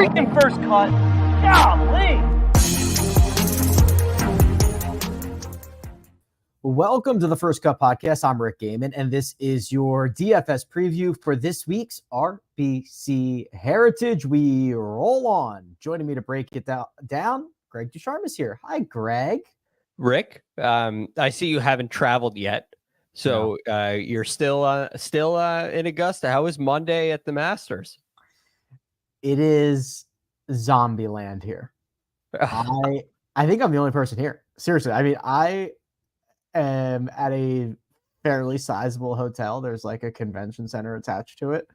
freaking first cut. Golly. Welcome to the First Cut Podcast. I'm Rick Gehman, and this is your DFS preview for this week's RBC Heritage. We roll on. Joining me to break it down, Greg DuCharme is here. Hi, Greg. Rick, I see you haven't traveled yet, so you're still in Augusta. How was Monday at the Masters? It is zombie land here. I think I'm the only person here. Seriously, I mean, I am at a fairly sizable hotel. There's like a convention center attached to it,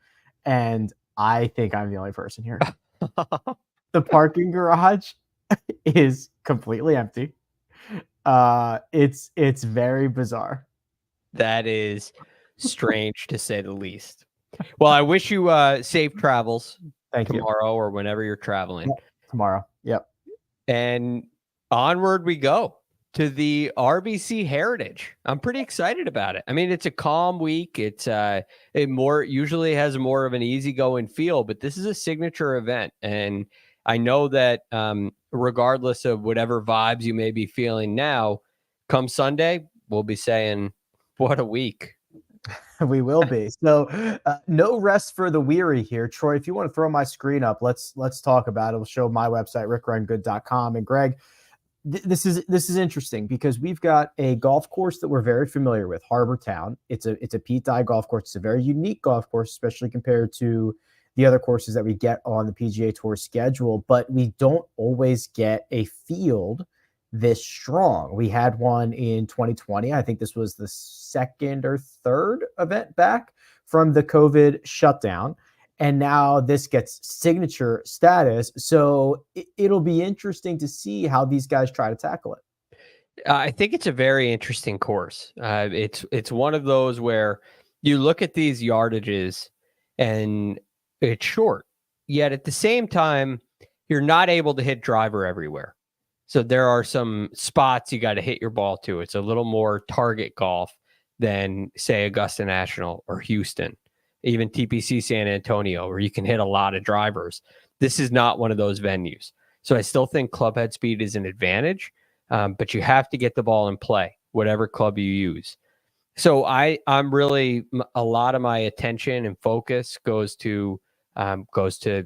and I think I'm the only person here. The parking garage is completely empty. It's very bizarre. That is strange to say the least. Well, I wish you safe travels tomorrow or whenever you're traveling. Tomorrow. Yep. And onward we go to the RBC Heritage. I'm pretty excited about it. I mean, it's a calm week. It usually has more of an easygoing feel, but this is a signature event. And I know that regardless of whatever vibes you may be feeling now, come Sunday, we'll be saying, what a week. We will be. So no rest for the weary here. Troy, if you want to throw my screen up, let's talk about it. It'll show my website, rickrungood.com. And Greg, this is interesting because we've got a golf course that we're very familiar with, Harbor Town. It's a Pete Dye golf course. It's a very unique golf course, especially compared to the other courses that we get on the PGA Tour schedule, but we don't always get a field this strong. We had one in 2020. I think this was the second or third event back from the COVID shutdown. And now this gets signature status. So it'll be interesting to see how these guys try to tackle it. I think it's a very interesting course. It's one of those where you look at these yardages and it's short, yet at the same time, you're not able to hit driver everywhere. So there are some spots you got to hit your ball to. It's a little more target golf than, say, Augusta National or Houston, even TPC San Antonio, where you can hit a lot of drivers. This is not one of those venues. So I still think club head speed is an advantage, but you have to get the ball in play, whatever club you use. So I'm really, a lot of my attention and focus goes to,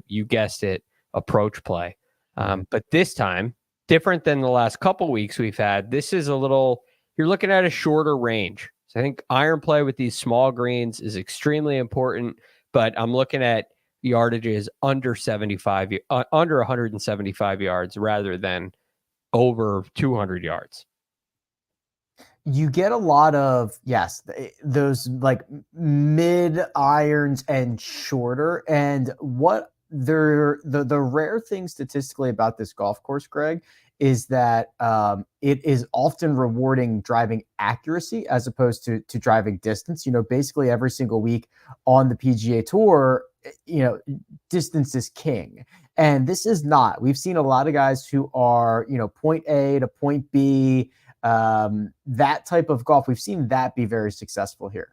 you guessed it, approach play. But this time, different than the last couple weeks we've had, this is a little, you're looking at a shorter range. So I think iron play with these small greens is extremely important, but I'm looking at yardages under 175 yards rather than over 200 yards. You get a lot of, those like mid irons and shorter. And what the rare thing statistically about this golf course, Greg, is that it is often rewarding driving accuracy as opposed to driving distance. Basically every single week on the PGA Tour, distance is king. And this is not. We've seen a lot of guys who are, point A to point B, that type of golf. We've seen that be very successful here.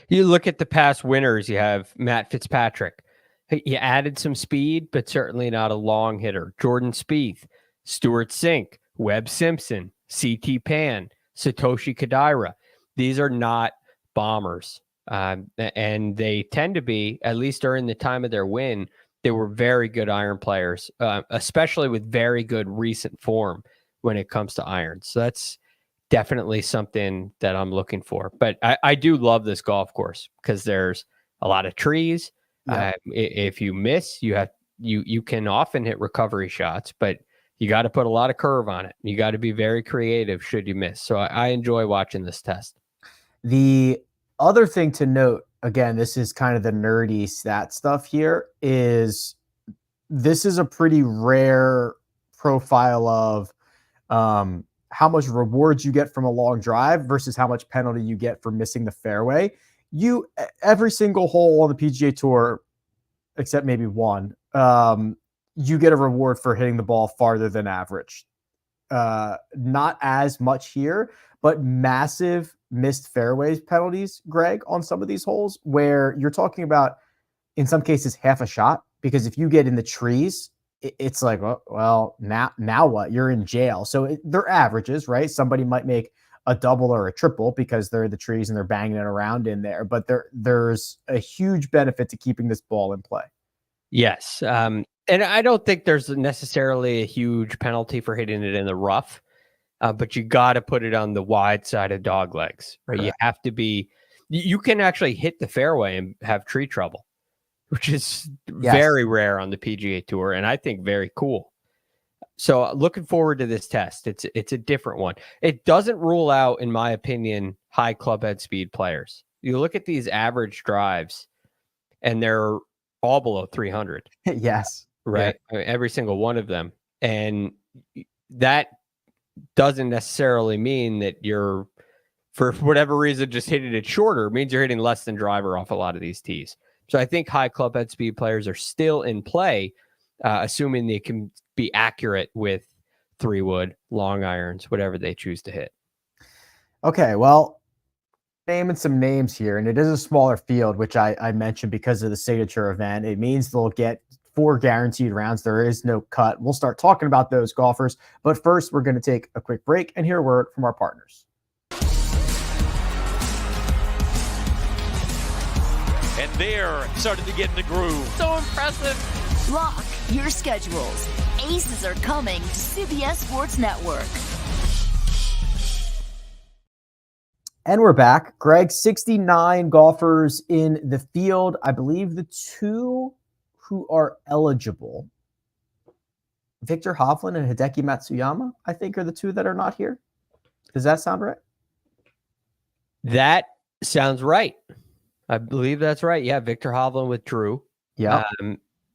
You look at the past winners, you have Matt Fitzpatrick. He added some speed, but certainly not a long hitter. Jordan Spieth, Stuart Sink, Webb Simpson, CT Pan, Satoshi Kodaira. These are not bombers. And they tend to be, at least during the time of their win, they were very good iron players, especially with very good recent form when it comes to irons. So that's definitely something that I'm looking for. But I do love this golf course because there's a lot of trees. Yeah. If you miss, you can often hit recovery shots, but you got to put a lot of curve on it. You got to be very creative should you miss. So I enjoy watching this test. The other thing to note, again, this is kind of the nerdy stat stuff here, is this is a pretty rare profile of how much rewards you get from a long drive versus how much penalty you get for missing the fairway. Every single hole on the PGA Tour, except maybe one, you get a reward for hitting the ball farther than average. Not as much here, but massive missed fairways penalties, Greg, on some of these holes where you're talking about, in some cases, half a shot, because if you get in the trees it's like, well, now what? You're in jail. So they're averages, right? Somebody might make a double or a triple because they're the trees and they're banging it around in there. But there's a huge benefit to keeping this ball in play. Yes. And I don't think there's necessarily a huge penalty for hitting it in the rough, but you got to put it on the wide side of dog legs, right? Correct. You have to be, you can actually hit the fairway and have tree trouble, which is very rare on the PGA Tour, and I think very cool. So looking forward to this test. It's a different one. It doesn't rule out, in my opinion, high club head speed players. You look at these average drives, and they're all below 300. Yes. Right. Yeah. I mean, every single one of them. And that doesn't necessarily mean that you're, for whatever reason, just hitting it shorter. It means you're hitting less than driver off a lot of these tees. So I think high club head speed players are still in play, assuming they can be accurate with 3-wood, long irons, whatever they choose to hit. Okay, well, naming some names here, and it is a smaller field, which I mentioned because of the signature event. It means they'll get 4 guaranteed rounds. There is no cut. We'll start talking about those golfers, but first we're going to take a quick break and hear a word from our partners. And they're starting to get in the groove. So impressive. Lock your schedules. Aces are coming to CBS Sports Network. And we're back. Greg, 69 golfers in the field. I believe the 2 who are eligible, Victor Hovland and Hideki Matsuyama, I think are the 2 that are not here. Does that sound right? That sounds right. I believe that's right. Yeah, Victor Hovland withdrew. Yeah.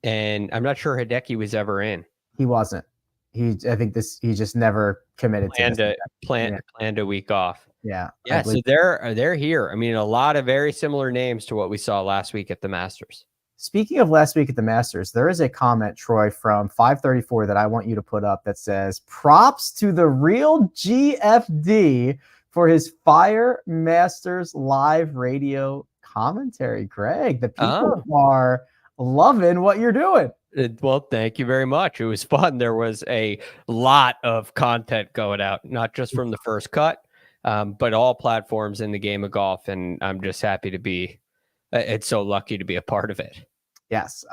And I'm not sure Hideki was ever in. He wasn't. He just never committed to planned a week off. Yeah. Yeah. So they're here. I mean, a lot of very similar names to what we saw last week at the Masters. Speaking of last week at the Masters, there is a comment, Troy, from 534 that I want you to put up that says, props to the real GFD for his Fire Masters live radio commentary. Greg, the people are loving what you're doing. Well, thank you very much. It was fun. There was a lot of content going out, not just from the first cut, but all platforms in the game of golf. And I'm just happy to be, it's so lucky to be a part of it. Yes,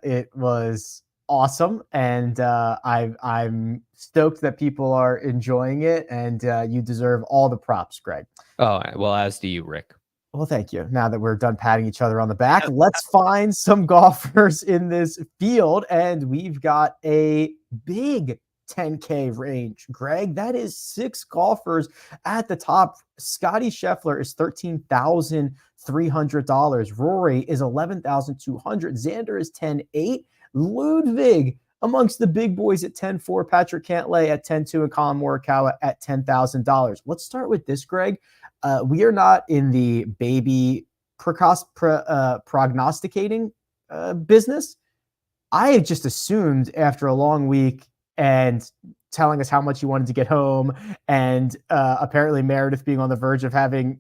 it was awesome. And I'm stoked that people are enjoying it. And you deserve all the props, Greg. Oh, well, as do you, Rick. Well, thank you. Now that we're done patting each other on the back, let's find some golfers in this field. And we've got a big 10K range. Greg, that is 6 golfers at the top. Scotty Scheffler is $13,300. Rory is $11,200. Xander is $10,800. Ludwig amongst the big boys at $10,400. Patrick Cantlay at $10,200 and Colin Morikawa at $10,000. Let's start with this, Greg. We are not in the baby prognosticating business. I just assumed after a long week and telling us how much you wanted to get home, and apparently Meredith being on the verge of having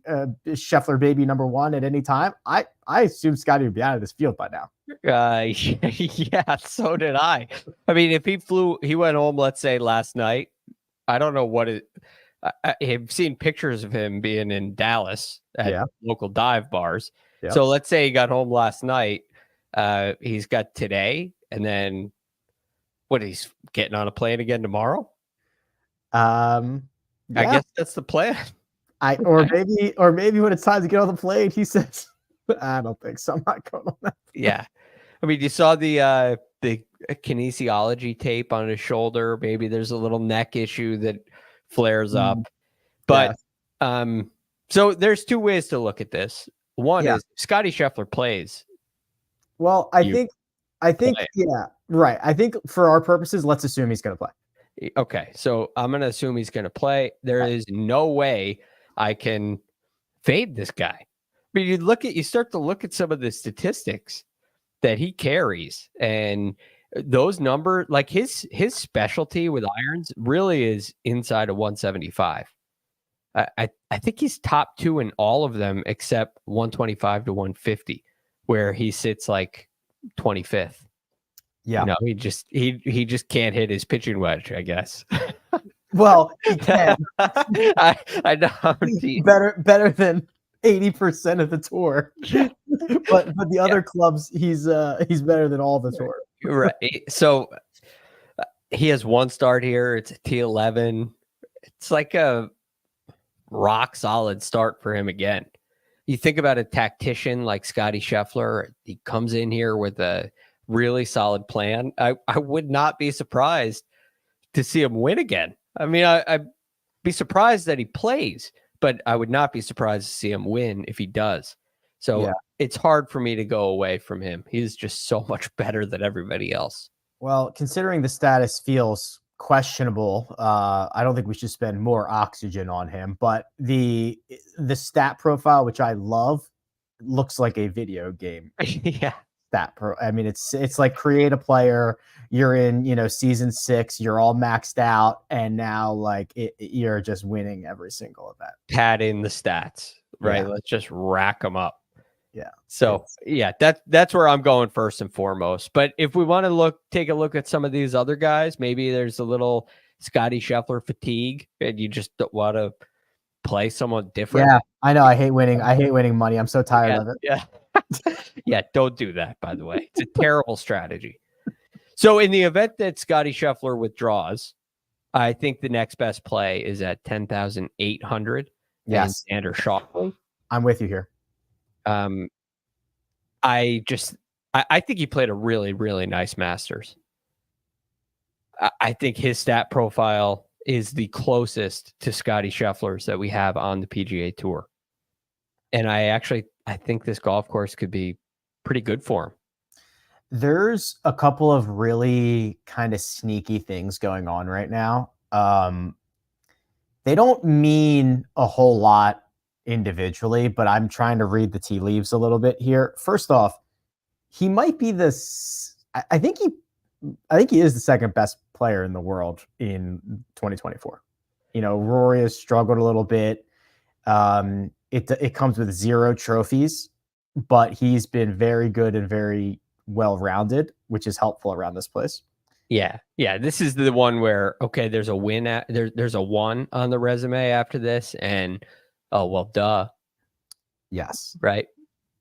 Scheffler baby number 1 at any time, I assumed Scotty would be out of this field by now. Yeah, so did I. I mean, if he went home, let's say last night, I don't know what it. I've seen pictures of him being in Dallas at local dive bars. Yeah. So let's say he got home last night. He's got today, and then he's getting on a plane again tomorrow. I guess that's the plan. Or maybe when it's time to get on the plane, he says, "I don't think so. I'm not going on that." Yeah, I mean, you saw the kinesiology tape on his shoulder. Maybe there's a little neck issue that flares up, but so there's 2 ways to look at this. One is Scotty Scheffler plays. Well, I think yeah, right. I think for our purposes, let's assume he's going to play. Okay, so I'm going to assume he's going to play. There is no way I can fade this guy. I mean, you start to look at some of the statistics that he carries, and those numbers, like his specialty with irons really is inside of 175. I think he's top 2 in all of them except 125 to 150, where he sits like 25th. Yeah. You know, he just can't hit his pitching wedge, I guess. Well, he can. I know. better than 80% of the tour. but the other clubs, he's better than all the tour. Right. So he has one start here. It's a T11. It's like a rock solid start for him again. You think about a tactician like Scotty Scheffler. He comes in here with a really solid plan. I would not be surprised to see him win again. I mean, I'd be surprised that he plays, but I would not be surprised to see him win if he does. So it's hard for me to go away from him. He's just so much better than everybody else. Well, considering the status feels questionable, I don't think we should spend more oxygen on him. But the stat profile, which I love, looks like a video game. Yeah. I mean, it's like create a player. You're in, season 6. You're all maxed out, and now like you're just winning every single event. Padding the stats, right? Yeah. Let's just rack them up. Yeah. So that's where I'm going first and foremost. But if we want to take a look at some of these other guys, maybe there's a little Scotty Scheffler fatigue, and you just don't want to play someone different. Yeah, I know. I hate winning. I hate winning money. I'm so tired of it. Yeah. Yeah, don't do that, by the way. It's a terrible strategy. So in the event that Scotty Scheffler withdraws, I think the next best play is at 10,800. Yes. And Xander Schauffele. I'm with you here. I think he played a really, really nice Masters. I think his stat profile is the closest to Scotty Scheffler's that we have on the PGA Tour. And I think this golf course could be pretty good for him. There's a couple of really kind of sneaky things going on right now. They don't mean a whole lot individually, but I'm trying to read the tea leaves a little bit here. First off, he might be I think he is the second best player in the world in 2024. Rory has struggled a little bit. It comes with 0 trophies, but he's been very good and very well-rounded, which is helpful around this place. Yeah. This is the one where, okay, there's a win. There's a 1 on the resume after this. And, oh, well, duh. Yes. Right.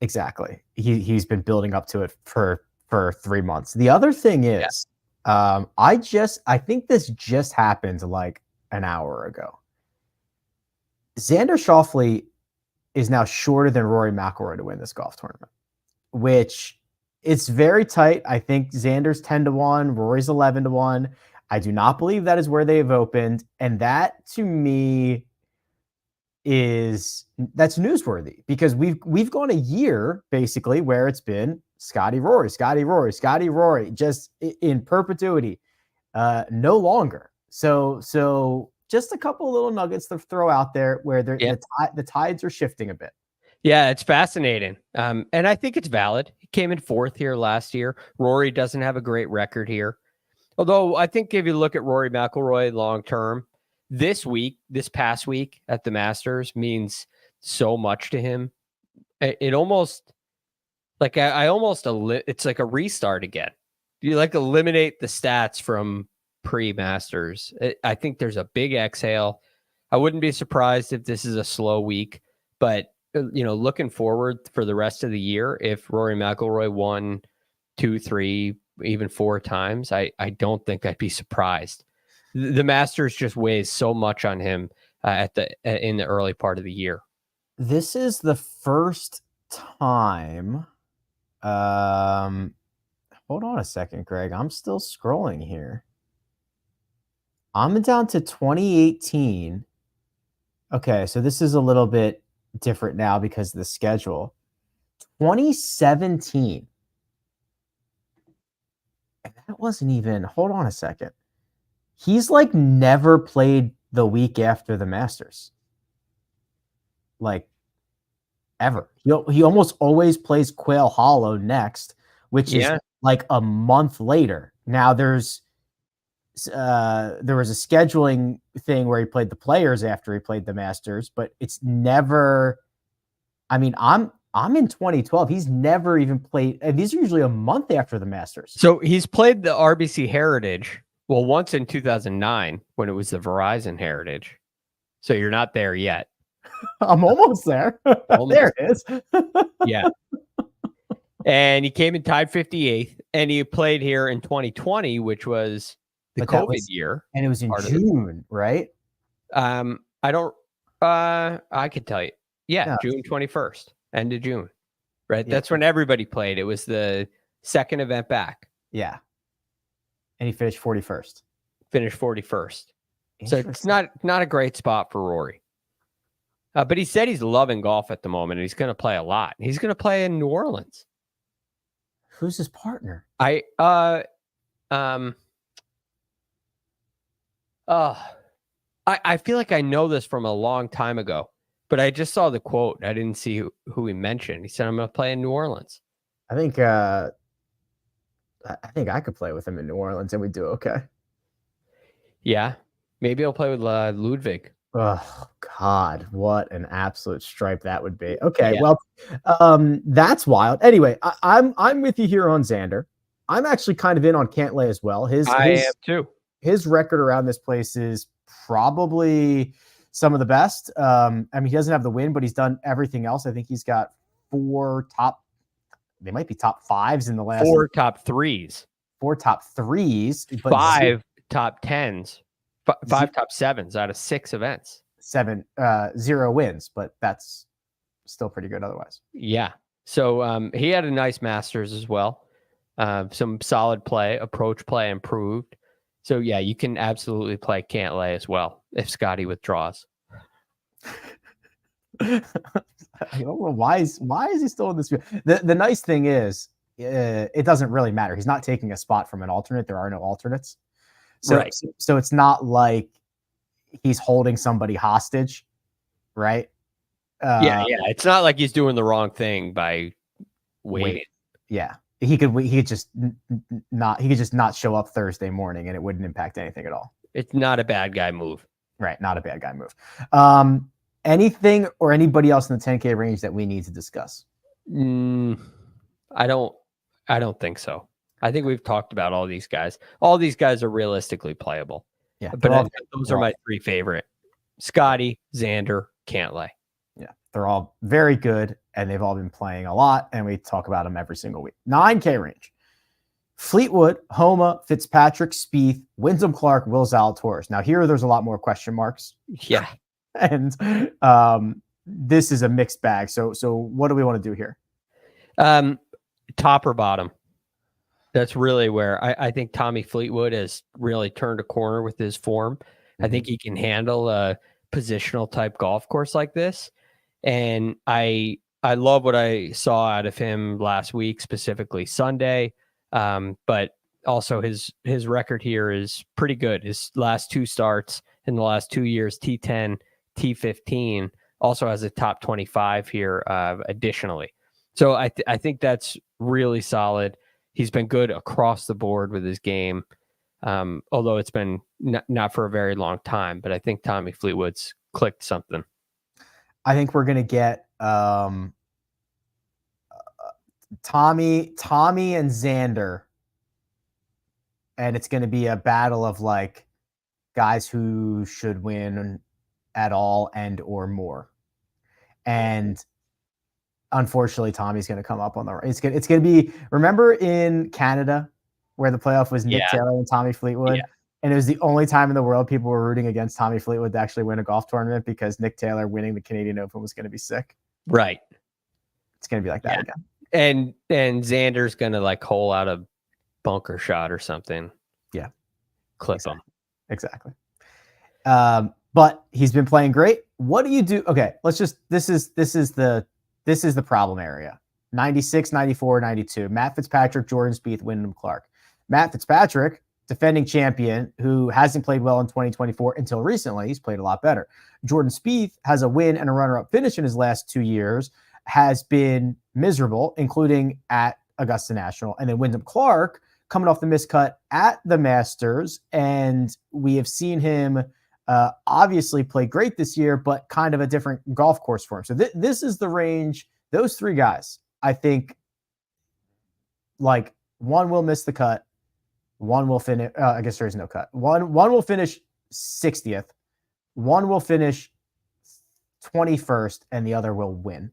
Exactly. He's been building up to it for 3 months. The other thing is, I think this just happened like an hour ago. Xander Schauffele is now shorter than Rory McIlroy to win this golf tournament, which it's very tight. I think Xander's 10-1, Rory's 11-1. I do not believe that is where they have opened. And that to me that's newsworthy, because we've gone a year basically where it's been Scotty Rory, just in perpetuity, no longer. So just a couple little nuggets to throw out there where the tides are shifting a bit. Yeah, it's fascinating. And I think it's valid. He came in 4th here last year. Rory doesn't have a great record here. Although I think if you look at Rory McIlroy long term, this past week at the Masters means so much to him. It almost like it's like a restart again. You like eliminate the stats from pre-Masters. I think there's a big exhale. I wouldn't be surprised if this is a slow week, but looking forward for the rest of the year, if Rory McIlroy won 2, 3, even 4 times, I don't think I'd be surprised. The Masters just weighs so much on him in the early part of the year. This is the first time. Hold on a second, Greg. I'm still scrolling here. I'm down to 2018. Okay, so this is a little bit different now because of the schedule. 2017. And that wasn't even, hold on a second. He's like never played the week after the Masters. Like ever. He almost always plays Quail Hollow next, which is like a month later. Now there was a scheduling thing where he played the Players after he played the Masters, but it's never. I mean, I'm I'm in 2012. He's never even played, and these are usually a month after the Masters. So he's played the RBC Heritage, well, once in 2009 when it was the Verizon Heritage. So you're not there yet. I'm almost there. Almost. There it is. Yeah. And he came in tied 58th, and he played here in 2020, which was the COVID year. And it was in June, right? I could tell you. Yeah, June 21st, end of June. Right. Yeah. That's when everybody played. It was the second event back. Yeah. And he finished 41st. Finished 41st. So it's not a great spot for Rory. But he said he's loving golf at the moment, and he's going to play a lot. He's going to play in New Orleans. Who's his partner? I feel like I know this from a long time ago, but I just saw the quote. I didn't see who he mentioned. He said, "I'm going to play in New Orleans." I think I could play with him in New Orleans, and we'd do okay. Yeah, maybe I'll play with Ludwig. Oh God, what an absolute stripe that would be. Okay, yeah. Well, that's wild. Anyway, I'm with you here on Xander. I'm actually kind of in on Cantlay as well. I am too. His record around this place is probably some of the best. I mean, he doesn't have the win, but he's done everything else. I think he's got they might be top fives in the last 4 top threes. 4 top threes, but 5 top tens. 5 top sevens out of 6 events. 0 wins, but that's still pretty good otherwise. Yeah. So he had a nice Masters as well. Some solid play, approach play improved. So yeah, you can absolutely play Cantlay as well if Scotty withdraws. I don't know why is he still in this field? The nice thing is it doesn't really matter. He's not taking a spot from an alternate. There are no alternates. So, right. So it's not like he's holding somebody hostage, right? Yeah. It's not like he's doing the wrong thing by waiting. Yeah, he could just not show up Thursday morning, and it wouldn't impact anything at all. It's not a bad guy move, right? Not a bad guy move. Anything or anybody else in the 10K range that we need to discuss? I don't think so. I think we've talked about all these guys. All these guys are realistically playable. Yeah, but those are my 3 favorite: Scotty, Xander, Cantlay. Yeah, they're all very good, and they've all been playing a lot, and we talk about them every single week. 9K range: Fleetwood, Homa, Fitzpatrick, Spieth, Wyndham Clark, Will Zalatoris. Now there's a lot more question marks. Yeah, and this is a mixed bag. So what do we want to do here? Top or bottom? That's really where I think Tommy Fleetwood has really turned a corner with his form. Mm-hmm. I think he can handle a positional type golf course like this. And I love what I saw out of him last week, specifically Sunday. But also his record here is pretty good. His last 2 starts in the last 2 years, T10, T15, also has a top 25 here additionally. So I think that's really solid. He's been good across the board with his game, although it's been not for a very long time. But I think Tommy Fleetwood's clicked something. I think we're going to get Tommy and Xander, and it's going to be a battle of like guys who should win at all and or more. And unfortunately, Tommy's going to come up on the right. It's going to be, remember in Canada where the playoff was Nick Taylor and Tommy Fleetwood? Yeah. And it was the only time in the world people were rooting against Tommy Fleetwood to actually win a golf tournament because Nick Taylor winning the Canadian Open was going to be sick. Right. It's going to be like that again. And Xander's going to like hole out a bunker shot or something. Yeah. Clip him. Exactly. But he's been playing great. What do you do? Okay, let's just, this is the problem area. 96, 94, 92. Matt Fitzpatrick, Jordan Spieth, Wyndham Clark. Matt Fitzpatrick, defending champion, who hasn't played well in 2024 until recently. He's played a lot better. Jordan Spieth has a win and a runner-up finish in his last 2 years, has been miserable, including at Augusta National. And then Wyndham Clark coming off the miscut at the Masters. And we have seen him obviously play great this year, but kind of a different golf course for him. So this is the range Those three guys, I think, like, one will miss the cut. One will finish. I guess there is no cut. One will finish 60th. One will finish 21st, and the other will win.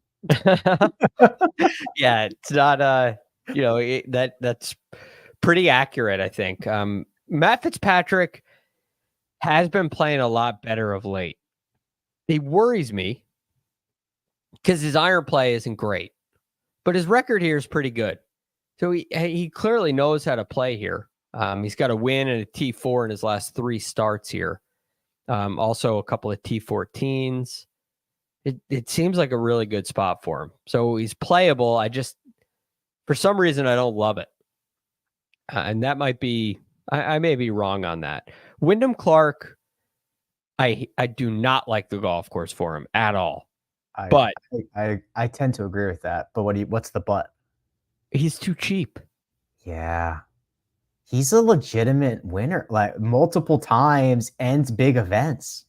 Yeah, it's not that's pretty accurate, I think. Matt Fitzpatrick has been playing a lot better of late. He worries me because his iron play isn't great, but his record here is pretty good. So he clearly knows how to play here. He's got a win and a T4 in his last 3 starts here. Also a couple of T14s. It seems like a really good spot for him. So he's playable. For some reason, I don't love it. And that might be, I may be wrong on that. Wyndham Clark, I do not like the golf course for him at all. I tend to agree with that. But what's the but? He's too cheap. Yeah. He's a legitimate winner, like multiple times, and big events.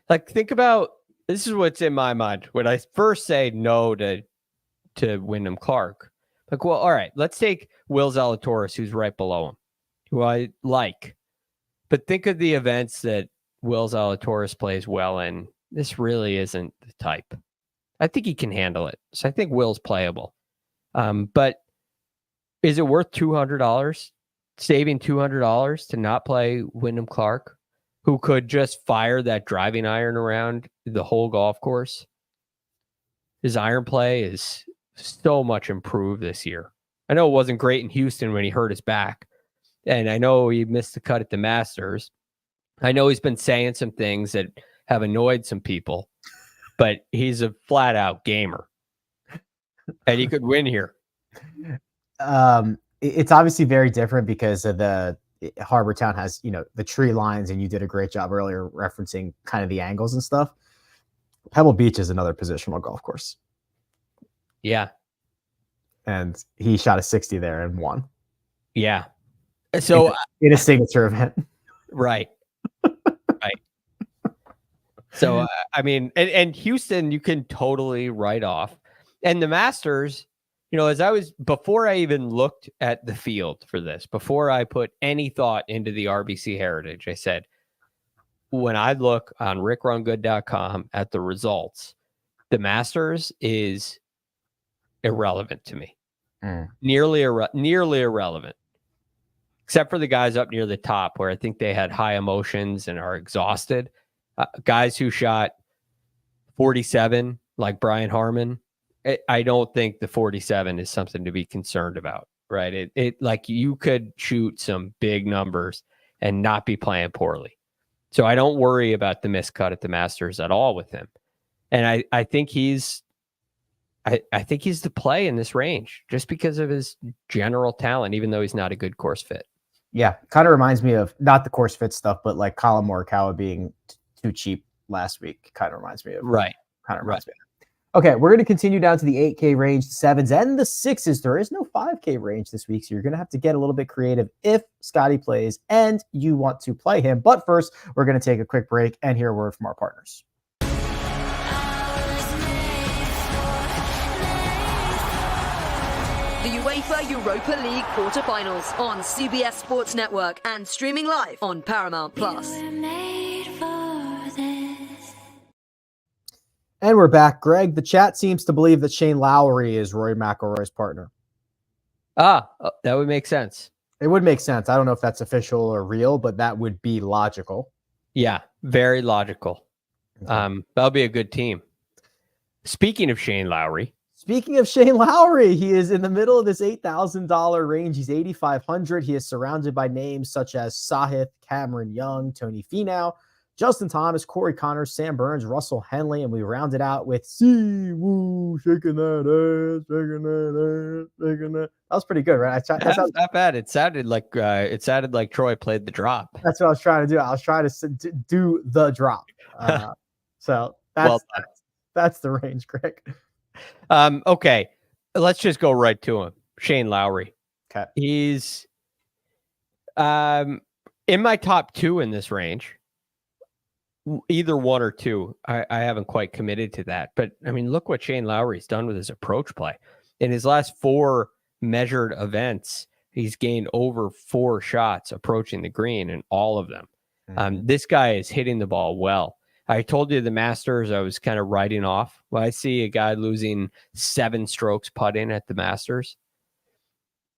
Like, think about, this is what's in my mind when I first say no to Wyndham Clark. Like, well, all right, let's take Will Zalatoris, who's right below him, who I like. But think of the events that Will Zalatoris plays well in. This really isn't the type. I think he can handle it. So I think Will's playable. But is it worth $200? Saving $200 to not play Wyndham Clark, who could just fire that driving iron around the whole golf course? His iron play is so much improved this year. I know it wasn't great in Houston when he hurt his back, and I know he missed the cut at the Masters. I know he's been saying some things that have annoyed some people, but he's a flat out gamer, and he could win here. It's obviously very different because of Harbor Town has, the tree lines, and you did a great job earlier referencing kind of the angles and stuff. Pebble Beach is another positional golf course. Yeah. And he shot a 60 there and won. Yeah. So in a signature event. Right. Right. So, I mean, and Houston, you can totally write off. And the Masters, before I even looked at the field for this, before I put any thought into the RBC Heritage, I said, when I look on rickrungood.com at the results, the Masters is irrelevant to me. Nearly irrelevant, except for the guys up near the top where I think they had high emotions and are exhausted. Guys who shot 47, like Brian Harmon, I don't think the 47 is something to be concerned about, right? It like you could shoot some big numbers and not be playing poorly. So I don't worry about the miscut at the Masters at all with him. And I think he's the play in this range just because of his general talent, even though he's not a good course fit. Yeah. Kind of reminds me of not the course fit stuff, but like Colin Morikawa being too cheap last week. Kind of reminds me of right. Kind of reminds me of. Okay, we're going to continue down to the 8K range, the 7s, and the 6s. There is no 5K range this week, so you're going to have to get a little bit creative if Scotty plays and you want to play him. But first, we're going to take a quick break and hear a word from our partners. The UEFA Europa League quarterfinals on CBS Sports Network and streaming live on Paramount+. And we're back. Greg, the chat seems to believe that Shane Lowry is Rory McIlroy's partner. That would make sense. It would make sense. I don't know if that's official or real, but that would be logical. Yeah, very logical. Okay. That'll be a good team. Speaking of Shane Lowry, he is in the middle of this $8,000 range. He's 8,500. He is surrounded by names such as Sahith, Cameron Young, Tony Finau, Justin Thomas, Corey Connors, Sam Burns, Russell Henley, and we rounded out with Siwoo shaking that ass, shaking that ass, shaking that. That was pretty good, right? That's not bad. It sounded like Troy played the drop. That's what I was trying to do. I was trying to do the drop. So that's the range, Greg. Okay, let's just go right to him. Shane Lowry. Okay, he's in my top 2 in this range. either one or two. I haven't quite committed to that. But, I mean, look what Shane Lowry's done with his approach play. In his last 4 measured events, he's gained over 4 shots approaching the green in all of them. This guy is hitting the ball well. I told you the Masters I was kind of writing off. When I see a guy losing 7 strokes putting at the Masters,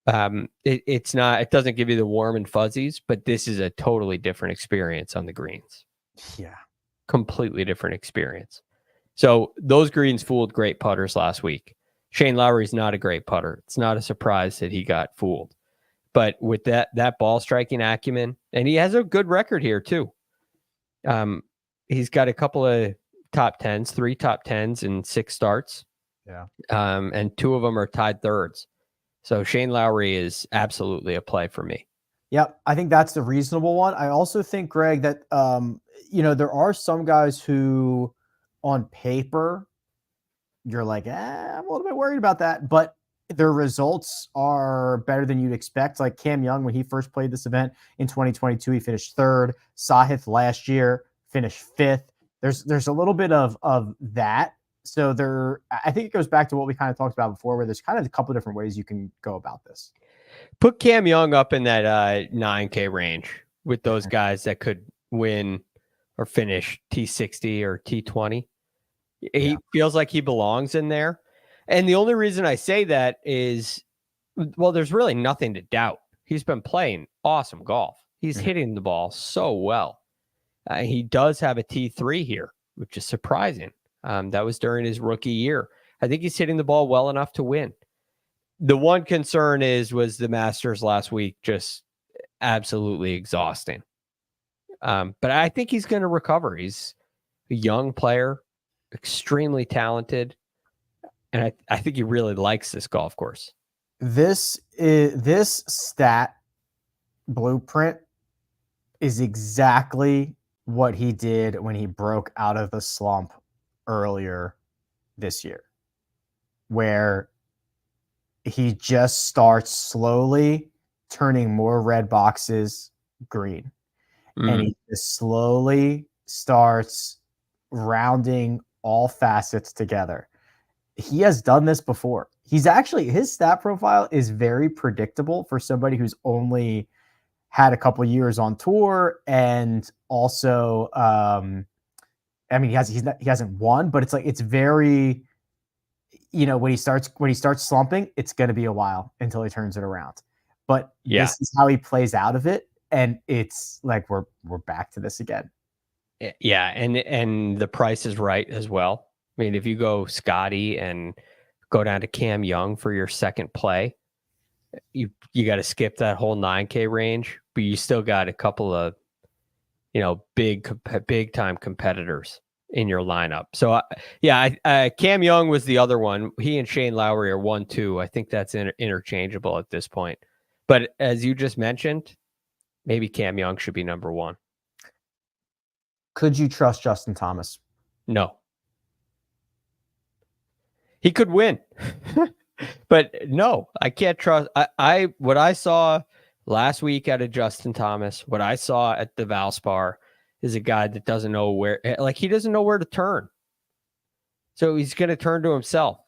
it doesn't give you the warm and fuzzies, but this is a totally different experience on the greens. Yeah. Completely different experience. So those greens fooled great putters last week. Shane Lowry's not a great putter. It's not a surprise that he got fooled. But with that ball striking acumen, and he has a good record here too. He's got a couple of top 10s, 3 top 10s in 6 starts. Yeah. And 2 of them are tied thirds. So Shane Lowry is absolutely a play for me. Yep, I think that's the reasonable one. I also think, Greg, that there are some guys who, on paper, you're like, I'm a little bit worried about that, but their results are better than you'd expect. Like Cam Young, when he first played this event in 2022, he finished 3rd. Sahith last year finished 5th. There's a little bit of that. So I think it goes back to what we kind of talked about before, where there's kind of a couple of different ways you can go about this. Put Cam Young up in that 9K range with those guys that could win or finish T60 or T20. He feels like he belongs in there. And the only reason I say that is, well, there's really nothing to doubt. He's been playing awesome golf. He's hitting the ball so well. He does have a T3 here, which is surprising. That was during his rookie year. I think he's hitting the ball well enough to win. The one concern was the Masters last week just absolutely exhausting. But I think he's going to recover. He's a young player, extremely talented, and I think he really likes this golf course. This stat blueprint is exactly what he did when he broke out of the slump earlier this year, where he just starts slowly turning more red boxes green. And he just slowly starts rounding all facets together. He has done this before. His stat profile is very predictable for somebody who's only had a couple years on tour, and also, he hasn't won, but it's very, when he starts slumping, it's going to be a while until he turns it around. But this is how he plays out of it, and it's like we're back to this again. Yeah, and the price is right as well. I mean, if you go Scotty and go down to Cam Young for your second play, you got to skip that whole 9K range, but you still got a couple of big time competitors in your lineup. So Cam Young was the other one. He and Shane Lowry are 1-2. I think that's interchangeable at this point. But as you just mentioned, maybe Cam Young should be number 1. Could you trust Justin Thomas? No. He could win. But no, I can't trust. What I saw last week out of Justin Thomas, what I saw at the Valspar, is a guy that doesn't know where to turn. So he's going to turn to himself.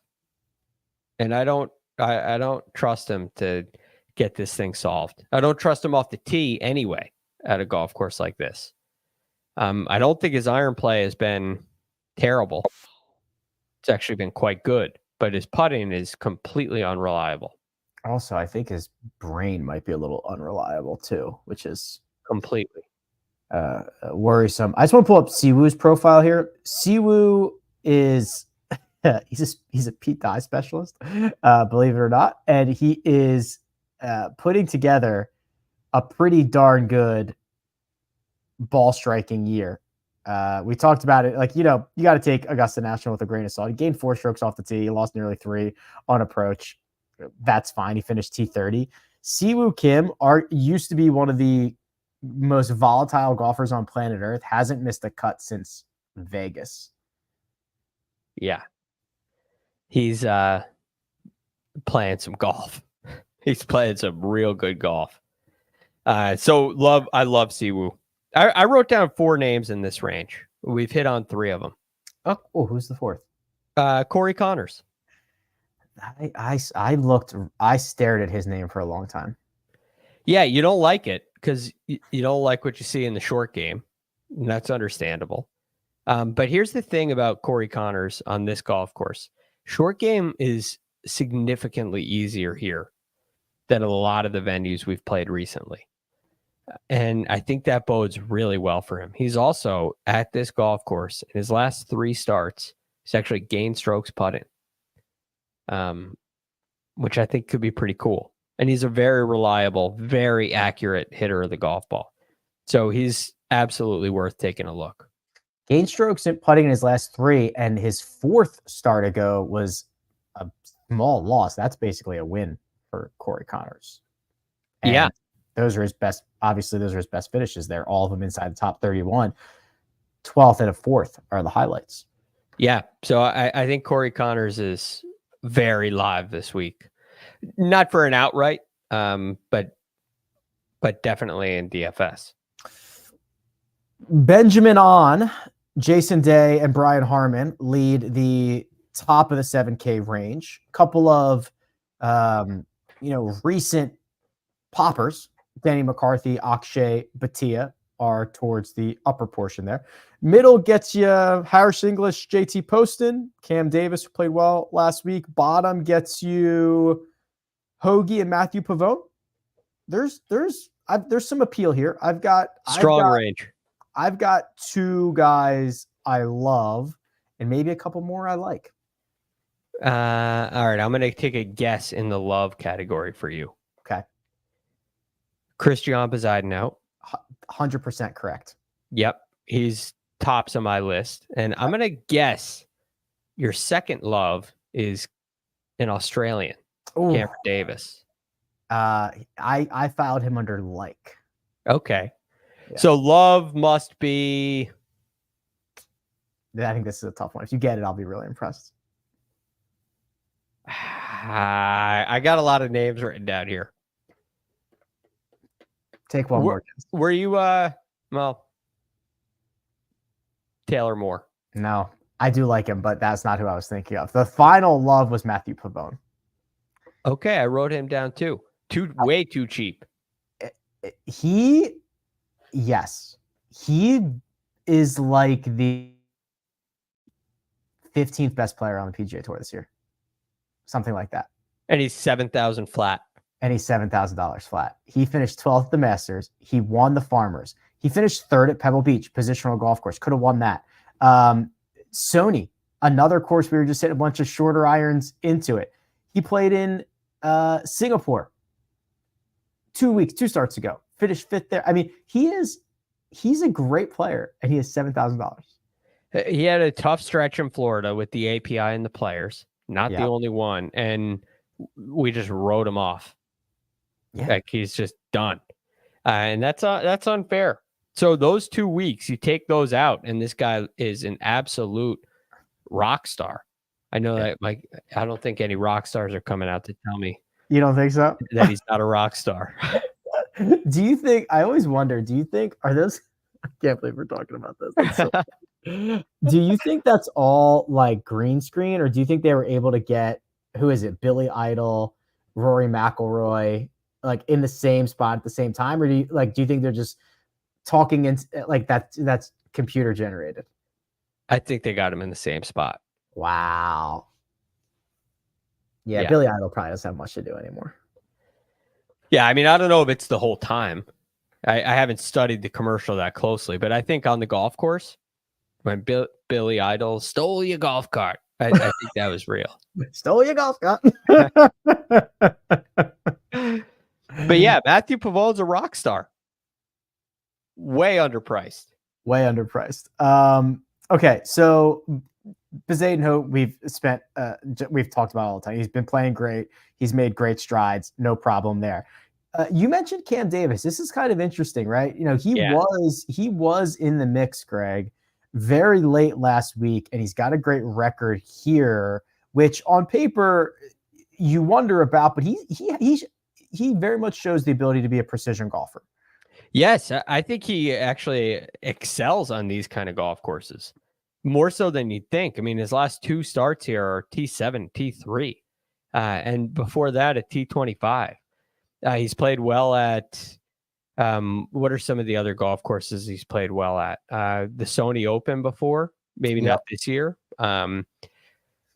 And I don't trust him to get this thing solved. I don't trust him off the tee anyway at a golf course like this. I don't think his iron play has been terrible. It's actually been quite good, but his putting is completely unreliable. Also, I think his brain might be a little unreliable too, which is completely worrisome. I just want to pull up Siwoo's profile here. Siwoo is he's a Pete Dye specialist, believe it or not, and he is putting together a pretty darn good ball striking year. We talked about it, you got to take Augusta National with a grain of salt. He gained 4 strokes off the tee. He lost nearly 3 on approach. That's fine. He finished T30. Siwoo Kim used to be one of the most volatile golfers on planet Earth. Hasn't missed a cut since Vegas. Yeah. He's playing some golf. He's playing some real good golf. I love Siwoo. I wrote down 4 names in this range. We've hit on 3 of them. Oh, who's the 4th? Corey Connors. I stared at his name for a long time. Yeah, you don't like it because you don't like what you see in the short game. And that's understandable. But here's the thing about Corey Connors on this golf course. Short game is significantly easier here than a lot of the venues we've played recently. And I think that bodes really well for him. He's also at this golf course in his last 3 starts. He's actually gained strokes putting, which I think could be pretty cool. And he's a very reliable, very accurate hitter of the golf ball. So he's absolutely worth taking a look. Gained strokes in putting in his last 3, and his 4th start ago was a small loss. That's basically a win for Corey Connors. And yeah. Those are his best. Obviously, those are his best finishes there. All of them inside the top 31. 12th and a 4th are the highlights. Yeah. So I think Corey Connors is very live this week. Not for an outright, but definitely in DFS. Benjamin On, Jason Day, and Brian Harmon lead the top of the 7K range. Couple of recent poppers. Danny McCarthy, Akshay Bhatia are towards the upper portion there. Middle gets you Harris English, JT Poston, Cam Davis, who played well last week. Bottom gets you Hoagie and Matthew Pavone. There's some appeal here. I've got range. I've got 2 guys I love and maybe a couple more I like. All right, I'm going to take a guess in the love category for you. Okay. Christian Poseidon out. 100% correct. Yep. He's tops on my list. And I'm going to guess your second love is an Australian, Cameron Davis. I filed him under like. Okay. Yeah. So love must be. I think this is a tough one. If you get it, I'll be really impressed. I got a lot of names written down here. Take one more. Were you, Taylor Moore? No, I do like him, but that's not who I was thinking of. The final love was Matthew Pavone. Okay, I wrote him down too. Way too cheap. He is like the 15th best player on the PGA Tour this year. Something like that. And he's 7,000 flat. And he's $7,000 flat. He finished 12th at the Masters. He won the Farmers. He finished 3rd at Pebble Beach, positional golf course. Could have won that. Sony, another course we were just hitting a bunch of shorter irons into it. He played in Singapore 2 starts ago. Finished 5th there. I mean, he's a great player, and he has $7,000. He had a tough stretch in Florida with the API and the players. Not the only one. And we just wrote him off. Yeah. Like he's just done. And that's unfair. So those 2 weeks, you take those out, and this guy is an absolute rock star. I know that, like, I don't think any rock stars are coming out to tell me. You don't think so? That he's not a rock star. Do you think, I always wonder, are those, I can't believe we're talking about this. Do you think that's all like green screen, or do you think they were able to get, who is it, Billy Idol, Rory McIlroy, like in the same spot at the same time? Or do you think they're just talking in like that's computer generated? I think they got him in the same spot. Wow. Yeah, Billy Idol probably doesn't have much to do anymore. Yeah, I mean, I don't know if it's the whole time. I haven't studied the commercial that closely, but I think on the golf course, when Billy Idol stole your golf cart, I think that was real. Stole your golf cart. But yeah, Matthew Pavone's a rock star. Way underpriced. Okay, so Poseidon, we've talked about all the time. He's been playing great. He's made great strides. No problem there. You mentioned Cam Davis. This is kind of interesting, right? You know, he was in the mix, Greg, very late last week, and he's got a great record here, which on paper you wonder about, but he very much shows the ability to be a precision golfer. Yes, I think he actually excels on these kind of golf courses, more so than you'd think. I mean, his last 2 starts here are T7, T3, and before that at T25. He's played well at, what are some of the other golf courses he's played well at? The Sony Open before, maybe not this year. The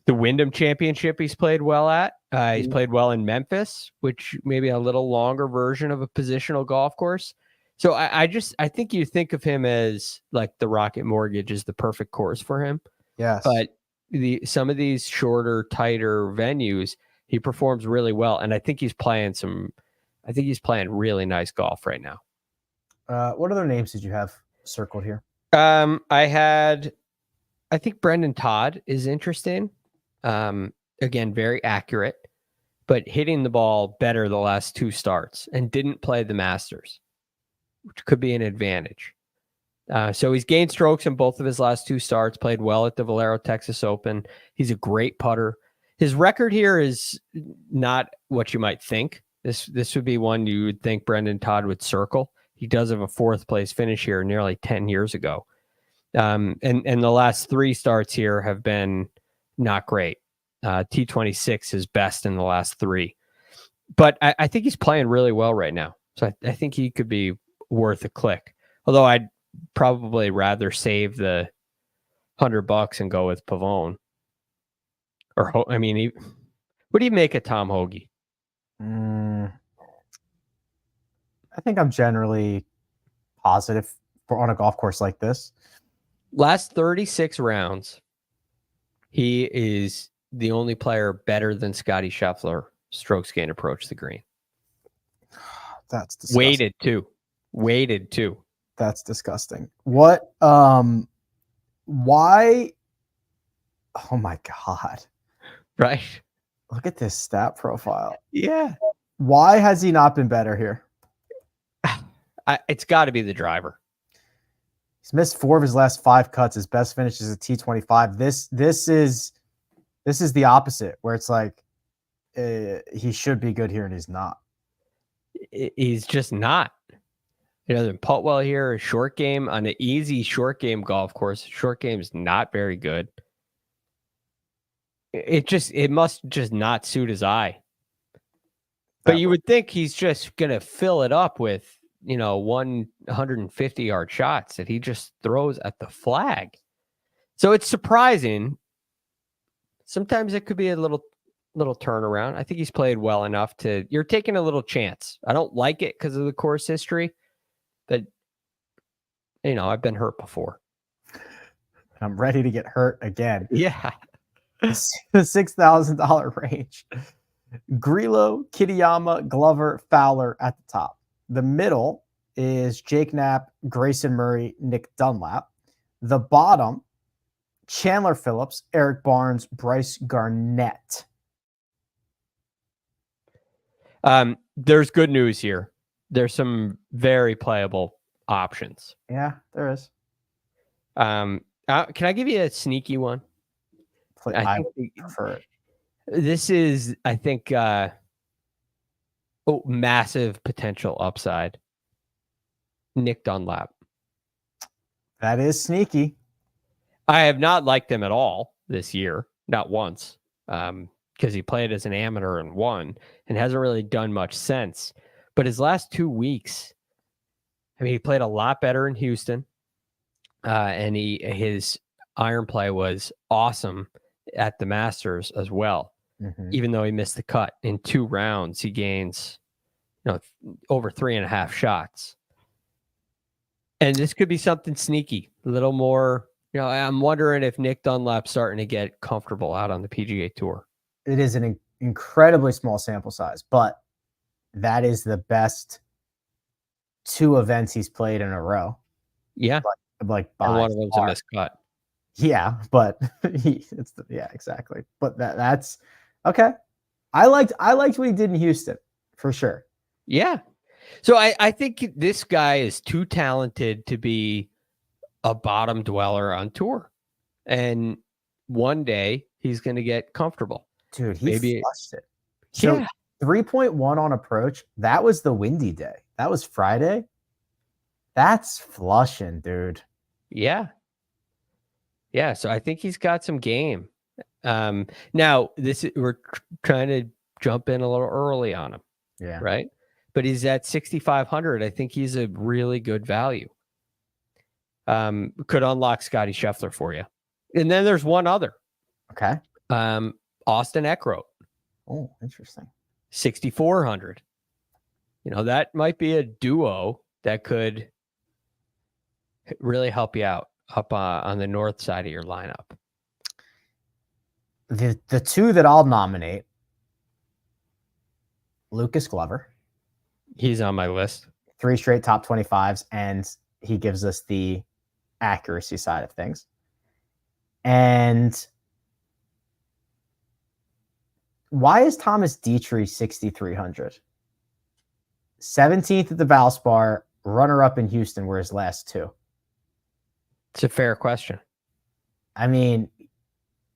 Wyndham Championship he's played well at. He's played well in Memphis, which maybe a little longer version of a positional golf course. So I think you think of him as like the Rocket Mortgage is the perfect course for him. Yes. But some of these shorter, tighter venues, he performs really well. And I think he's playing really nice golf right now. What other names did you have circled here? I think Brendan Todd is interesting. Again, very accurate, but hitting the ball better the last 2 starts and didn't play the Masters, which could be an advantage. So he's gained strokes in both of his last 2 starts, played well at the Valero Texas Open. He's a great putter. His record here is not what you might think. This would be one you would think Brendan Todd would circle. He does have a 4th place finish here nearly 10 years ago. And the last 3 starts here have been not great. T26 is best in the last 3. But I think he's playing really well right now. So I think he could be worth a click. Although I'd probably rather save the $100 and go with Pavone. What do you make of Tom Hoge? I think I'm generally positive on a golf course like this. Last 36 rounds, he is the only player better than Scotty Scheffler strokes gained approach the green. That's disgusting. Weighted too. That's disgusting. What? Why? Oh my God. Right. Look at this stat profile. Yeah. Why has he not been better here? It's got to be the driver. He's missed 4 of his last 5 cuts. His best finish is a T25. This is the opposite, where it's like he should be good here and he's not. He's just not. He doesn't putt well here. A short game on an easy short game golf course. Short game is not very good. It must just not suit his eye. But you would think he's just gonna fill it up with 150-yard shots that he just throws at the flag. So it's surprising. Sometimes it could be a little turnaround. I think he's played well enough you're taking a little chance. I don't like it because of the course history, but I've been hurt before. I'm ready to get hurt again. Yeah. The $6,000 range. Grillo, Kitayama, Glover, Fowler at the top. The middle is Jake Knapp, Grayson Murray, Nick Dunlap. The bottom, Chandler Phillips, Eric Barnes, Bryce Garnett. There's good news here. There's some very playable options. Yeah, there is. Can I give you a sneaky one? I would prefer it. This is, I think, massive potential upside. Nick Dunlap. That is sneaky. I have not liked him at all this year, not once, because he played as an amateur and won, and hasn't really done much since. But his last 2 weeks, he played a lot better in Houston, and his iron play was awesome at the Masters as well. Mm-hmm. Even though he missed the cut in 2 rounds, he gains, over 3.5 shots. And this could be something sneaky, a little more. I'm wondering if Nick Dunlap's starting to get comfortable out on the PGA Tour. It is an incredibly small sample size, but that is the best 2 events he's played in a row. Yeah, like and one of them's a missed cut. Yeah, but exactly. But that's okay. I liked what he did in Houston for sure. Yeah. So I think this guy is too talented to be a bottom dweller on tour. And one day he's going to get comfortable. Dude, he flushed it. So 3.1 on approach. That was the windy day. That was Friday. That's flushing, dude. Yeah. Yeah. So I think he's got some game. Now we're trying to jump in a little early on him. Yeah. Right. But he's at 6,500. I think he's a really good value. Could unlock Scotty Scheffler for you. And then there's one other. Okay. Austin Eckroat. Oh, interesting. 6,400. That might be a duo that could really help you out up on the north side of your lineup. The two that I'll nominate, Lucas Glover. He's on my list. 3 straight top 25s, and he gives us the accuracy side of things. And why is Thomas Dietrich 6,300? 17th at the Valspar, runner-up in Houston were his last 2. It's a fair question. I mean,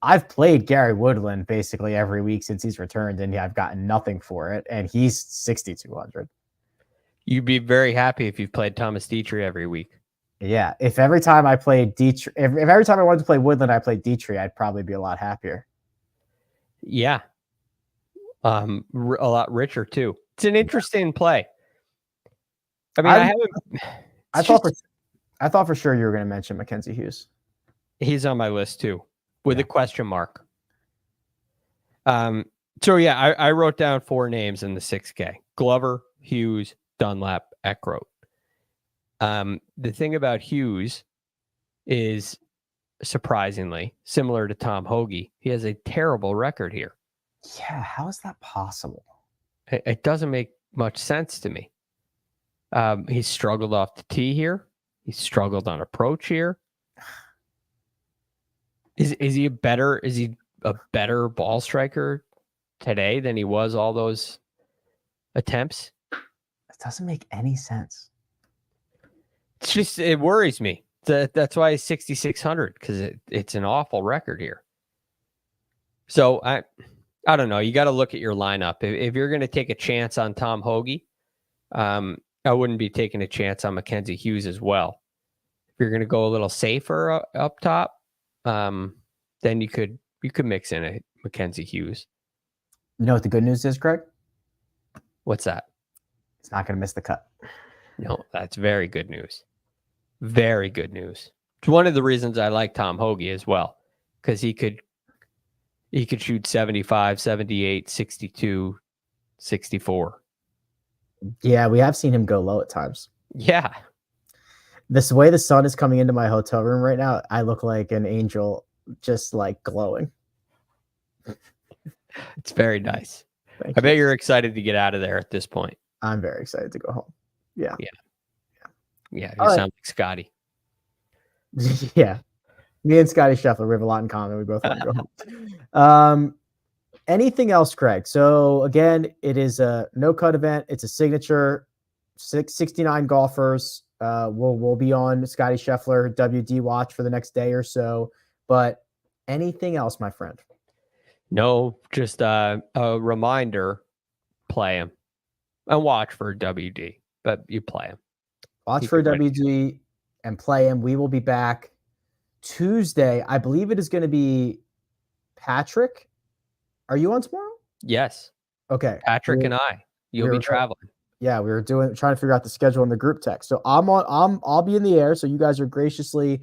I've played Gary Woodland basically every week since he's returned, and I've gotten nothing for it, and he's 6,200. You'd be very happy if you've played Thomas Dietrich every week. Yeah, if every time I played Dietrich, if every time I wanted to play Woodland, I played Dietrich, I'd probably be a lot happier. Yeah. A lot richer too. It's an interesting play. I mean, I thought for sure you were going to mention Mackenzie Hughes. He's on my list too, with a question mark. So yeah, I wrote down 4 names in the 6K: Glover, Hughes, Dunlap, Eckroat. The thing about Hughes is, surprisingly, similar to Tom Hoge, he has a terrible record here. Yeah, how is that possible? It doesn't make much sense to me. He's struggled off the tee here. He's struggled on approach here. Is he a better ball striker today than he was all those attempts? It doesn't make any sense. It worries me. That's why he's 6,600, because it's an awful record here. So I don't know. You got to look at your lineup. If you're going to take a chance on Tom Hoge, I wouldn't be taking a chance on Mackenzie Hughes as well. If you're going to go a little safer up top, then you could mix in a Mackenzie Hughes. You know what the good news is, Greg? What's that? It's not going to miss the cut. No, that's very good news. Very good news. It's one of the reasons I like Tom Hoge as well, because he could shoot 75, 78, 62, 64. Yeah, we have seen him go low at times. Yeah. This way the sun is coming into my hotel room right now, I look like an angel, just like glowing. It's very nice. Thank I you. bet you're excited to get out of there at this point. I'm very excited to go home. Yeah. Yeah, you All right. sound like Scotty. Yeah. Me and Scotty Scheffler, we have a lot in common. We both want to go home. Anything else, Craig? So again, it is a no-cut event. It's a signature. 69 golfers. We'll be on Scotty Scheffler WD watch for the next day or so. But anything else, my friend? No, just a reminder: play him and watch for WD. But you play him. Watch for WD and play him. We will be back Tuesday. I believe it is going to be Patrick. Are you on tomorrow? Yes. Okay. Patrick and I. You'll be traveling. Yeah, we were trying to figure out the schedule in the group text. So I'll be in the air. So you guys are graciously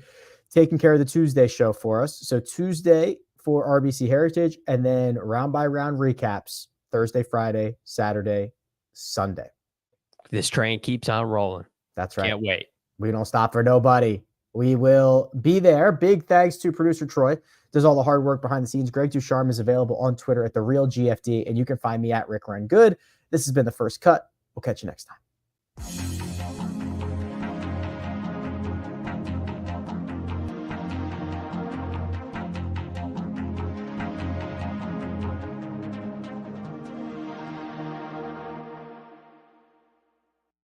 taking care of the Tuesday show for us. So Tuesday for RBC Heritage, and then round by round recaps Thursday, Friday, Saturday, Sunday. This train keeps on rolling. That's right. Can't wait. We don't stop for nobody. We will be there. Big thanks to producer Troy. Does all the hard work behind the scenes. Greg DuCharme is available on Twitter at @TheRealGFD, and you can find me at Rick Run Good. This has been The First Cut. We'll catch you next time.